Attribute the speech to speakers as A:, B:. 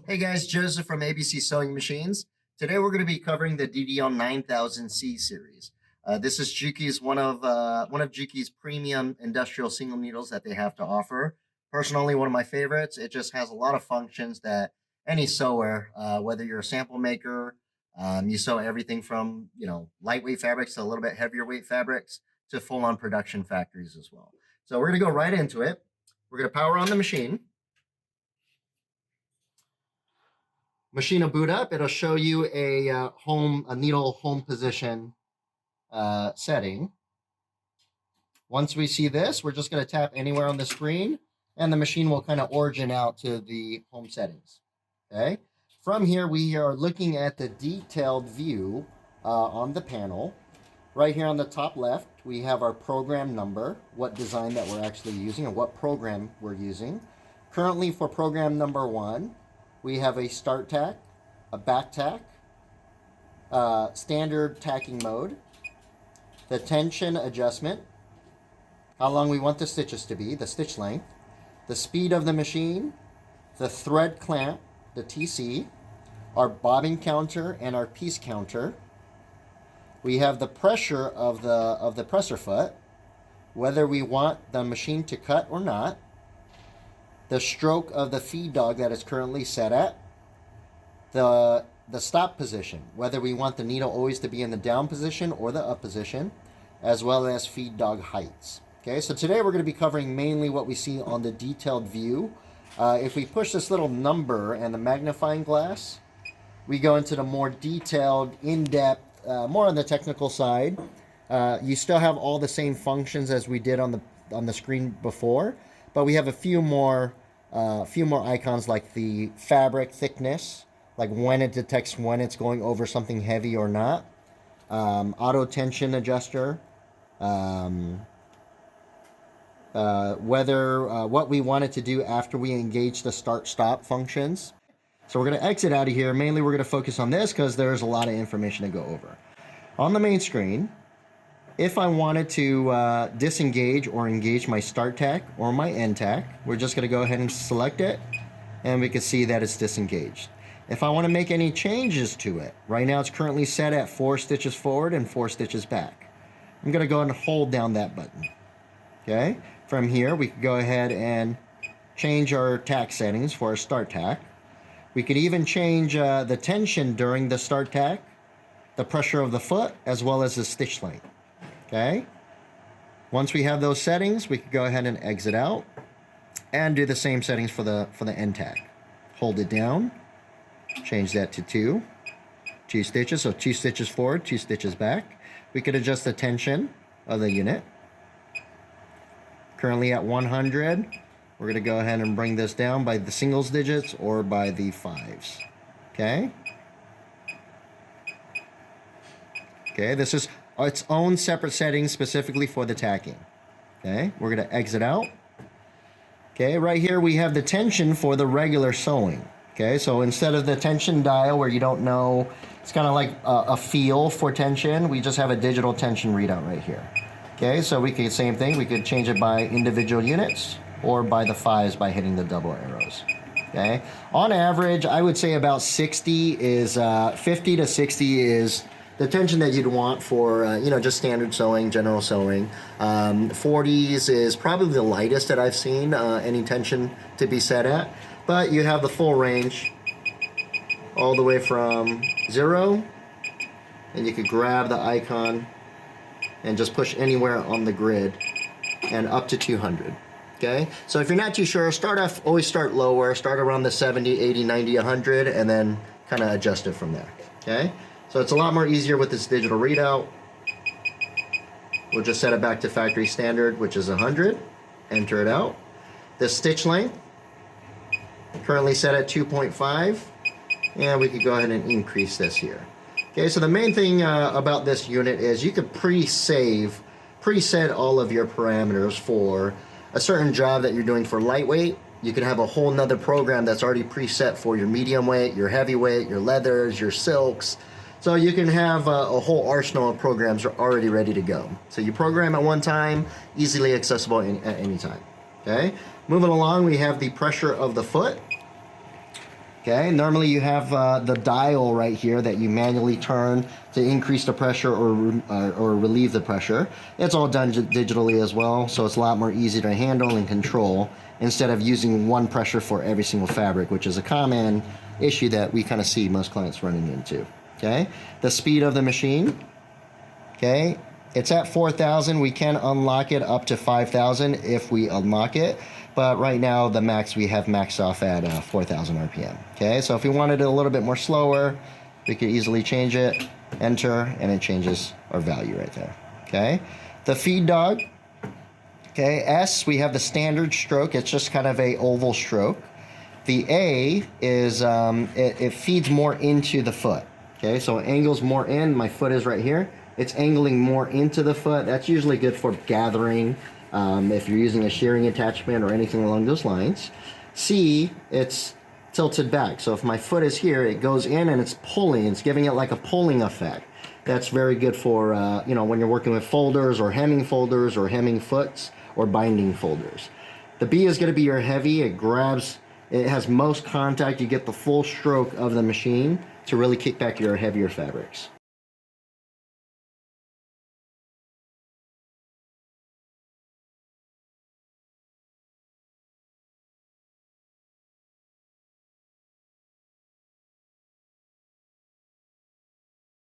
A: Hey guys, Joseph from ABC Sewing Machines. Today we're going to be covering the DDL-9000C series. This is JUKI's one of JUKI's premium industrial single needles that they have to offer. Personally, one of my favorites. It just has a lot of functions that any sewer, whether you're a sample maker, you sew everything from lightweight fabrics to a little bit heavier weight fabrics to full-on production factories as well. So we're going to go right into it. We're going to power on the machine. Machine will boot up. It'll show you a needle home position setting. Once we see this, we're just going to tap anywhere on the screen, and the machine will kind of origin out to the home settings. Okay. From here, we are looking at the detailed view on the panel. Right here on the top left, we have our program number, what design that we're actually using, and what program we're using. Currently, for program number 1, we have a start tack, a back tack, standard tacking mode, the tension adjustment, how long we want the stitches to be, the stitch length, the speed of the machine, the thread clamp, the TC, our bobbin counter, and our piece counter. We have the pressure of the presser foot, whether we want the machine to cut or not, the stroke of the feed dog that is currently set at, the stop position, whether we want the needle always to be in the down position or the up position, as well as feed dog heights. Okay, so today we're going to be covering mainly what we see on the detailed view. If we push this little number and the magnifying glass, we go into the more detailed, in-depth, more on the technical side. You still have all the same functions as we did on the screen before, but we have a few more icons like the fabric thickness, like when it detects when it's going over something heavy or not, auto tension adjuster, what we want it to do after we engage the start-stop functions. So we're going to exit out of here. Mainly we're going to focus on this because there's a lot of information to go over. On the main screen, if I wanted to disengage or engage my start tack or my end tack, we're just going to go ahead and select it, and we can see that it's disengaged. If I want to make any changes to it, right now it's currently set at 4 stitches forward and 4 stitches back. I'm going to go ahead and hold down that button. Okay. From here, we can go ahead and change our tack settings for our start tack. We could even change the tension during the start tack, the pressure of the foot, as well as the stitch length. Okay. Once we have those settings, we can go ahead and exit out and do the same settings for the end tack. Hold it down, change that to 2 stitches, so 2 stitches forward, 2 stitches back. We could adjust the tension of the unit. Currently at 100. We're going to go ahead and bring this down by the singles digits or by the 5s. Okay. Okay, this is its own separate setting specifically for the tacking. Okay, we're going to exit out. Okay, right here we have the tension for the regular sewing. Okay, so instead of the tension dial where you don't know, it's kind of like a feel for tension, we just have a digital tension readout right here. Okay, so we could, same thing, we could change it by individual units or by the 5s by hitting the double arrows. Okay, on average, I would say about 50 to 60 is the tension that you'd want for, just standard sewing, general sewing. 40s is probably the lightest that I've seen any tension to be set at. But you have the full range all the way from 0. And you could grab the icon and just push anywhere on the grid and up to 200. Okay, so if you're not too sure, always start lower, start around the 70, 80, 90, 100, and then kind of adjust it from there. Okay. So it's a lot more easier with this digital readout. We'll just set it back to factory standard, which is 100. Enter it out. The stitch length, currently set at 2.5. And we could go ahead and increase this here. Okay, so the main thing about this unit is you could preset all of your parameters for a certain job that you're doing for lightweight. You could have a whole nother program that's already preset for your medium weight, your heavyweight, your leathers, your silks. So you can have a whole arsenal of programs already ready to go. So you program at one time, easily accessible at any time. Okay, moving along, we have the pressure of the foot. Okay, normally you have the dial right here that you manually turn to increase the pressure or relieve the pressure. It's all done digitally as well, so it's a lot more easy to handle and control instead of using one pressure for every single fabric, which is a common issue that we kind of see most clients running into. Okay, the speed of the machine. Okay, it's at 4,000. We can unlock it up to 5,000 if we unlock it. But right now, the max we have maxed off at 4,000 RPM. Okay, so if we wanted it a little bit more slower, we could easily change it, enter, and it changes our value right there. Okay, the feed dog. Okay, S, we have the standard stroke. It's just kind of a oval stroke. The A is, it feeds more into the foot. Okay, so it angles more in. My foot is right here. It's angling more into the foot. That's usually good for gathering. If you're using a shearing attachment or anything along those lines. C, it's tilted back. So if my foot is here, it goes in and it's pulling. It's giving it like a pulling effect. That's very good for, you know, when you're working with folders or hemming foots or binding folders. The B is going to be your heavy. It grabs, it has most contact. You get the full stroke of the machine to really kick back your heavier fabrics.